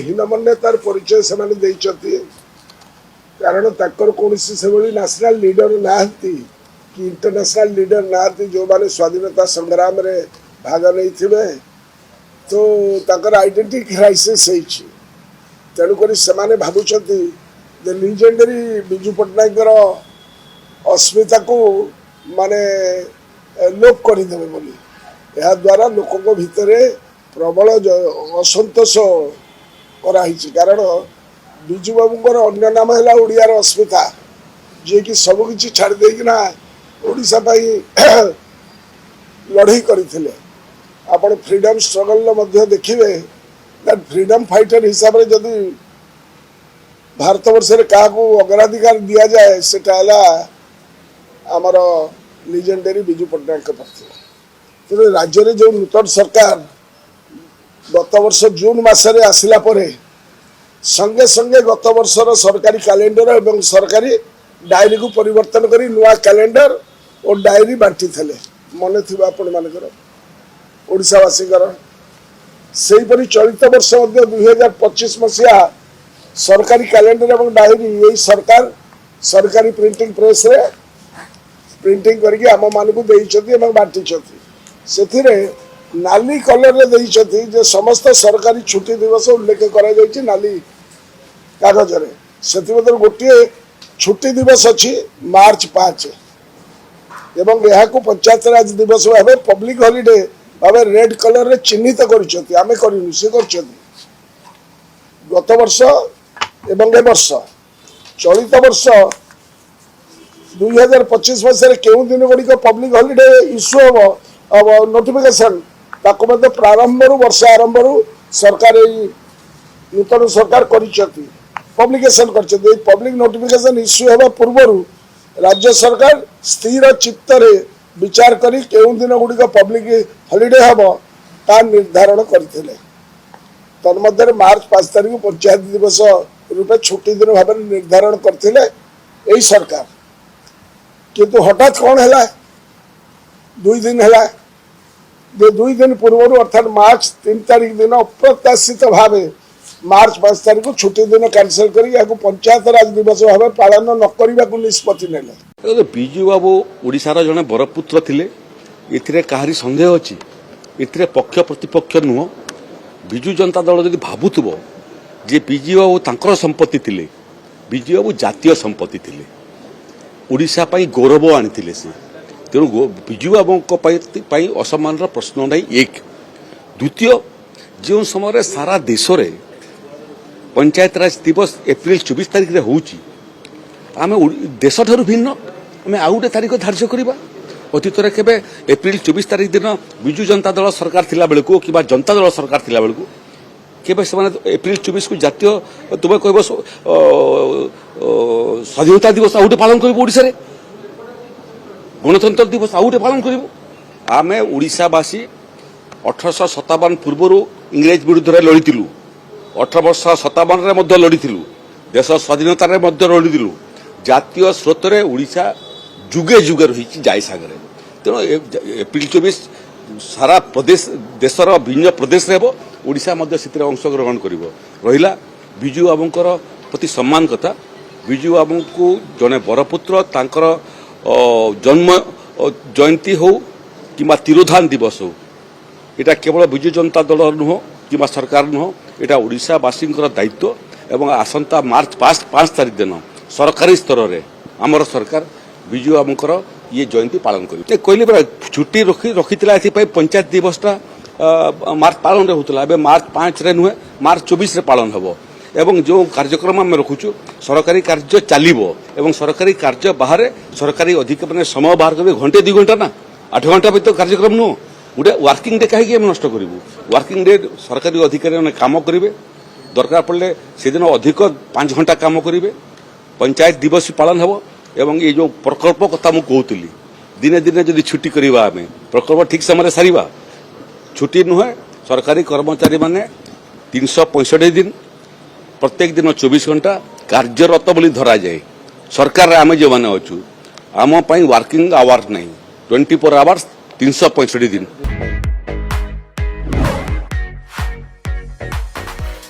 हीनमन्यतार परिचय से कारण ताकर कौन से नेशनल लीडर ना कि इंटरनेशनल लीडर ना जो माने स्वाधीनता संग्राम रे भाग नहीं थे तो ताकर आइडेंटिटी क्राइसिस तेणुक से भावुंट लीजेंडरी बिजू पट्टनायक अस्मिता को माने लोप करदे बोली यह द्वारा लोकों भितर प्रबल असंतोष कराई कारण बिजू बाबूर अन्य नाम है ओडियार अस्मिता जी कि सबकि छाड़ देना ओडिशा लड़ई करते आपण फ्रीडम स्ट्रगल देखिए दैट फ्रीडम फाइटर हिसाब से जदि भारत वर्ष क्या अग्राधिकार दि जाए सेटा आमर लीजेंडरी बिजू पट्टनायक तेणु राज्य में जो नूतन सरकार गत वर्ष जून मसरे आसला संगे संगे गत वर्षर सरकारी कैलेंडर एवं सरकारी डायरी को परिवर्तन करी नुआ कैलेंडर और डायरी बांटी थे मन थी आपण मानकर ओडिशावासीकर सेहीपरि चलित वर्ष 2025 मसीहा सरकारी कैलेंडर एवं डायरी यही सरकार सरकारी प्रिंटिंग प्रेस रे प्रिंटिंग करके आम मान को बांटी से नाली कलर जे समस्त सरकारी छुट्टी दिवस उल्लेख कर नाली कागज से गोटे छुट्टी दिवस अच्छी मार्च 5 एवं यह पंचायत राज दिवस भाव पब्लिक हॉलिडे भाव रेड कलर रे चिन्हित करें करूँ सी कर गत वर्ष एवं ए वर्ष चलित वर्ष 2025 मसीह केउ दिन गुड़िक पब्लिक हॉलिडे इश्यू हम नोटिफिकेशन प्रारंभ वर्ष आरंभ सरकार नूतन सरकार पब्लिकेशन कर पब्लिक नोटिफिकेशन इश्यू होगा पूर्व राज्य सरकार स्थिर चित्तर विचार करी केउ दिन गुड़िक पब्लिक हॉलिडे हम ता निर्धारण करते तन्मध्य मार्च 5 तारीख पंचायत दिवस रूपे छुट्टी दिन भाव निर्धारण करते यही सरकार किंतु हठात कौन है 2 दिन है दुई दिन पूर्व अर्थात मार्च 3 तारीख दिन अप्रत्याशित भाव मार्च 5 तारीख को छुट्टी दिन कैंसल कर पंचायत राज दिवस भाव पालन न करने को निष्पत्ति ने बिजू बाबू ओडिशार जड़े बरपुत्र थिले एथिरे कहारी संदेह अच्छी एथिरे पक्ष प्रतिपक्ष नुह बिजू जनता दल जदि भावुथबो जे बिजू बाबू तांकर संपत्ति थिले बिजू बाबू जातीय संपत्ति थिले ओडिशा पई गौरव आनिथिले से तेणु बिजू बाबू असम्मान प्रश्न नहीं एक द्वितीय जो समय सारा देश में पंचायत राज दिवस एप्रिल 24 तारीख रे होउची आम देश ठारू भिन्न आम आउ गोटे तारीख धार्य करवा अतीत केवे एप्रिल 24 तारीख दिन बिजू जनता दल सरकार थिला बेलू कि जनता दल सरकार थिला बेलू केवे से एप्रिल 24 को जातीय तुम कह स्वाधीनता दिवस आउ पालन कर ओडिशा रे गणतंत्र दिवस आउ पालन करूँ आम ओडिशावासी 1857 पूर्व इंग्रेज विरुद्ध लड़ीलु 1857 लड़ीलु देश स्वाधीनता लड़ीलु जातीय स्रोत में ओडिशा जुगे जुगे रही जाए सागर तेणु एप्रिल 24 सारा प्रदेश देशर भिन्न प्रदेश ओडिशा अंशग्रहण कर रहा बिजू बाबूंकर प्रति सम्मान कथा बिजू बाबू को जड़े बरपुत्र तांकर जन्म जयंती हो कि तिरोधान दिवस हो यहाँ केवल बिजू जनता दल नुह कि सरकार नुह यहाँ ओडिशावासी दायित्व एवं आसंता मार्च 5 तारीख दिन सरकारी स्तर में आमर सरकार बिजू बाबूंकर ये जयंती पालन कर कहली परा छुट्टी रखी पंचायत दिवसटा मार्च पालन होता है मार्च 5 नुहे मार्च 24 पालन हम एवं जो कार्यक्रम आम रखुचु सरकारी कार्य चलो एवं सरकारी कार्य बाहर सरकारी अधिक मैंने समय बाहर करेंगे घंटे 2 घंटा ना 8 घंटा भी तो कार्यक्रम नुह गोटे वर्किंग डे कहीं नष्ट करूँ वर्किंग डे सरकारी अधिकारी मैंने कम करेंगे दरकार पड़े से दिन अधिक 5 घंटा कम करेंगे पंचायत दिवस पालन हम एवं ये जो प्रकल्प कथा मुझे कहती दिने दिने जब छुट्टी करवा आम प्रकल्प ठीक समय सारा छुट्टी नुहे सरकारी कर्मचारी माने 365 दिन प्रत्येक दिन 24 घंटा कार्यरत बोली धरा जाए सरकार आम जो मैंने अच्छु आम वर्किंग आवर्स नहीं 24 आवर्स 365 दिन।